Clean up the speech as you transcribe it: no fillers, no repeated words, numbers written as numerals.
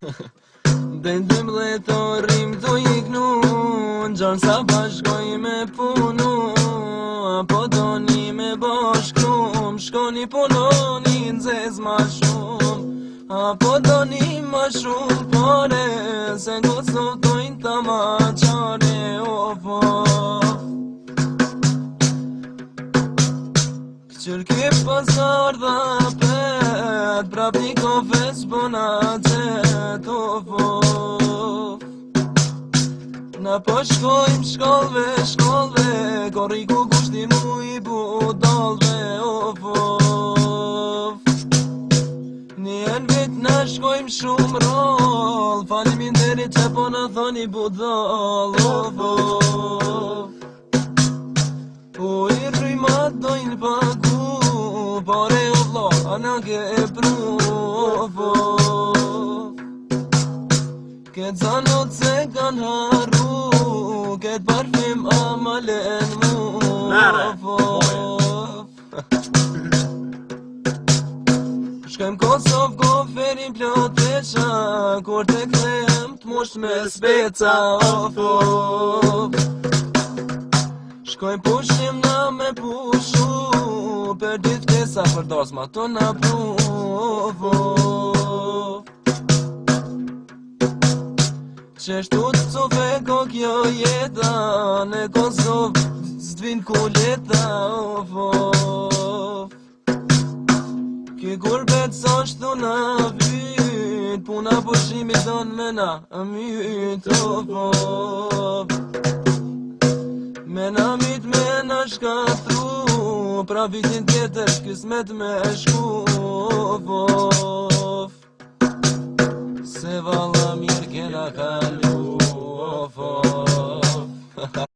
Dëndëm dhe të rrim të iknu, në gjarë sa bashkoj me punu, apo doni me bashkrum, shkoni punoni nxez ma shumë, apo doni ma shumë pare, se ngosotojnë ta ma qare, Qërki pasar dhe pet, prap një kofes bëna qet, Na po shkojmë shkollve, korriku kushti mu i budalve, Njen vit na shkojmë shumë roll, faleminderit që po na thoni budal, Po i rrimat dojnë pagu, pare o vlo, ana ke e pru, Këtë zanot se kanë harru, këtë parfim amalen mu, Shkojmë Kosovë, koferin plotesha, kur te kthehem t'musht me speca, Shkojmë pushim na me pushu, për ditë ftesa për dosma të na pru, Qeshtu të cofe ko kjo jeta, në Kosovë s'dvin kuleta, Ki gurbet s'ashtu na vyt, puna pushimi don me na myt, Me na mit me na shkatru, pra vitin tjetër kismet me shku, Se valla mirë kena kalu,